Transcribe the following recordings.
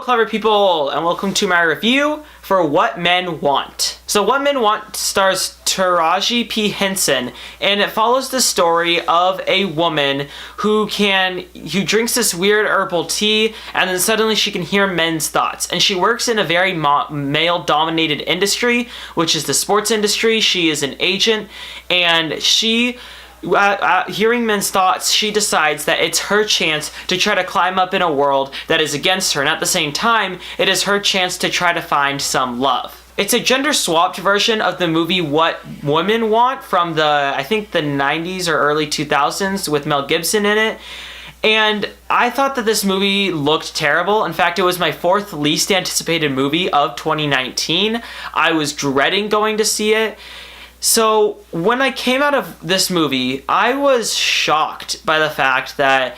clever people, and welcome to my review for What Men Want. So What Men Want stars Taraji P. Henson, and it follows the story of a woman who drinks this weird herbal tea, and then suddenly she can hear men's thoughts. And she works in a very male-dominated industry, which is the sports industry. She is an agent, and she... hearing men's thoughts, she decides that it's her chance to try to climb up in a world that is against her, and at the same time, it is her chance to try to find some love. It's a gender-swapped version of the movie What Women Want from I think the 90s or early 2000s with Mel Gibson in it. And I thought that this movie looked terrible. In fact, it was my fourth least anticipated movie of 2019. I was dreading going to see it. So when I came out of this movie, I was shocked by the fact that,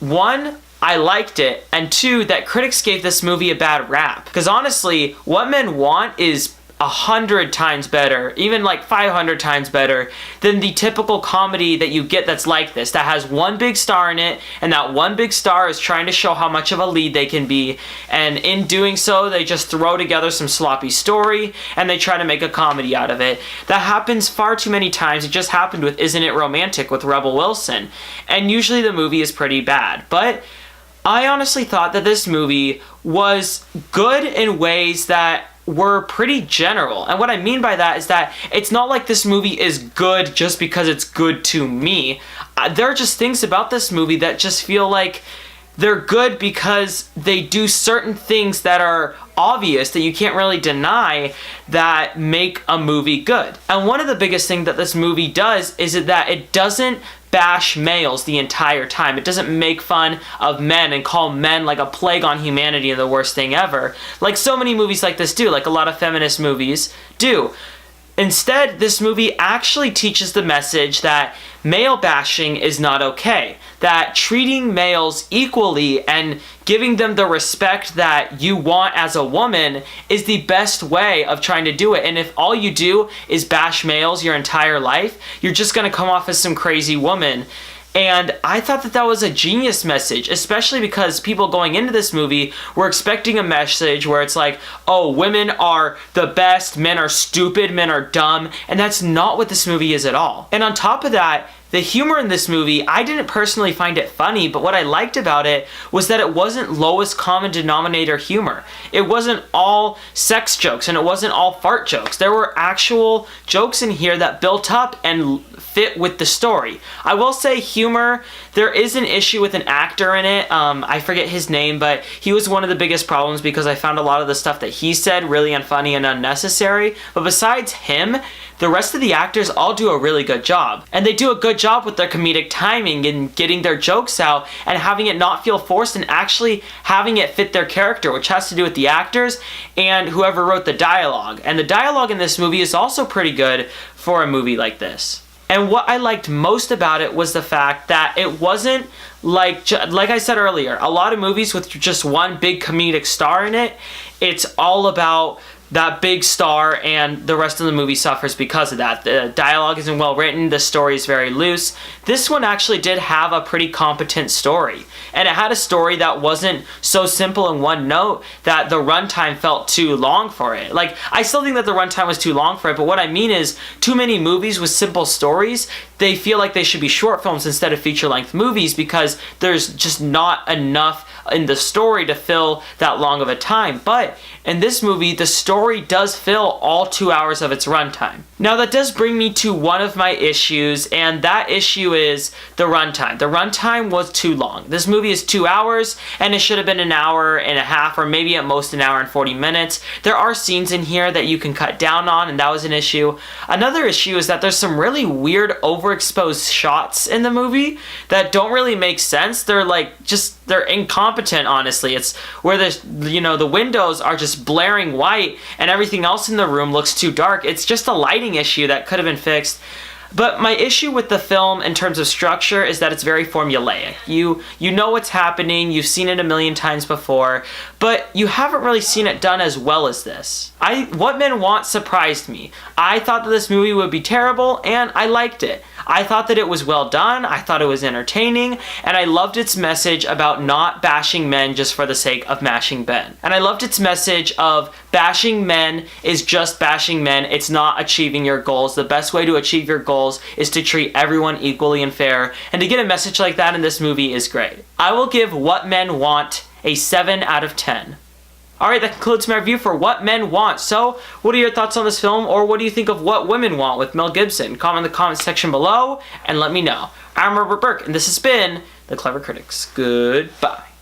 one, I liked it, and two, that critics gave this movie a bad rap. Because honestly, What Men Want is 100 times better, even like 500 times better than the typical comedy that you get that's like this, that has one big star in it, and that one big star is trying to show how much of a lead they can be, and in doing so, they just throw together some sloppy story, and they try to make a comedy out of it. That happens far too many times. It just happened with Isn't It Romantic with Rebel Wilson, and usually the movie is pretty bad, but I honestly thought that this movie was good in ways that were pretty general. And what I mean by that is that it's not like this movie is good just because it's good to me. There are just things about this movie that just feel like they're good because they do certain things that are obvious, that you can't really deny, that make a movie good. And one of the biggest things that this movie does is that it doesn't bash males the entire time. It doesn't make fun of men and call men like a plague on humanity and the worst thing ever, like so many movies like this do, like a lot of feminist movies do. Instead, this movie actually teaches the message that male bashing is not okay, that treating males equally and giving them the respect that you want as a woman is the best way of trying to do it. And if all you do is bash males your entire life, you're just going to come off as some crazy woman. And I thought that that was a genius message, especially because people going into this movie were expecting a message where it's like, oh, women are the best, men are stupid, men are dumb, and that's not what this movie is at all. And on top of that, the humor in this movie, I didn't personally find it funny, but what I liked about it was that it wasn't lowest common denominator humor. It wasn't all sex jokes, and it wasn't all fart jokes. There were actual jokes in here that built up and fit with the story. I will say humor, there is an issue with an actor in it. I forget his name, but he was one of the biggest problems because I found a lot of the stuff that he said really unfunny and unnecessary. But besides him, the rest of the actors all do a really good job. And they do a good job with their comedic timing and getting their jokes out and having it not feel forced and actually having it fit their character, which has to do with the actors and whoever wrote the dialogue. And the dialogue in this movie is also pretty good for a movie like this. And what I liked most about it was the fact that it wasn't like I said earlier, a lot of movies with just one big comedic star in it, it's all about that big star and the rest of the movie suffers because of that. The dialogue isn't well written, the story is very loose. This one actually did have a pretty competent story. And it had a story that wasn't so simple in one note that the runtime felt too long for it. Like, I still think that the runtime was too long for it, but what I mean is too many movies with simple stories, they feel like they should be short films instead of feature-length movies because there's just not enough in the story to fill that long of a time. But in this movie, the story does fill all 2 hours of its runtime. Now that does bring me to one of my issues, and that issue is the runtime. The runtime was too long. This movie is 2 hours, and it should have been an hour and a half, or maybe at most an hour and 40 minutes. There are scenes in here that you can cut down on, and that was an issue. Another issue is that there's some really weird overexposed shots in the movie that don't really make sense. They're they're incompetent, honestly. It's where the windows are just blaring white and everything else in the room looks too dark. It's just a lighting issue that could have been fixed. But my issue with the film in terms of structure is that it's very formulaic. You know what's happening, you've seen it a million times before, but you haven't really seen it done as well as this. What Men Want surprised me. I thought that this movie would be terrible, and I liked it. I thought that it was well done, I thought it was entertaining, and I loved its message about not bashing men just for the sake of bashing men. And I loved its message of bashing men is just bashing men, it's not achieving your goals. The best way to achieve your goals is to treat everyone equally and fair, and to get a message like that in this movie is great. I will give What Men Want a 7 out of 10. Alright, that concludes my review for What Men Want. So, what are your thoughts on this film, or what do you think of What Women Want with Mel Gibson? Comment in the comment section below, and let me know. I'm Robert Burke, and this has been The Clever Critics. Goodbye.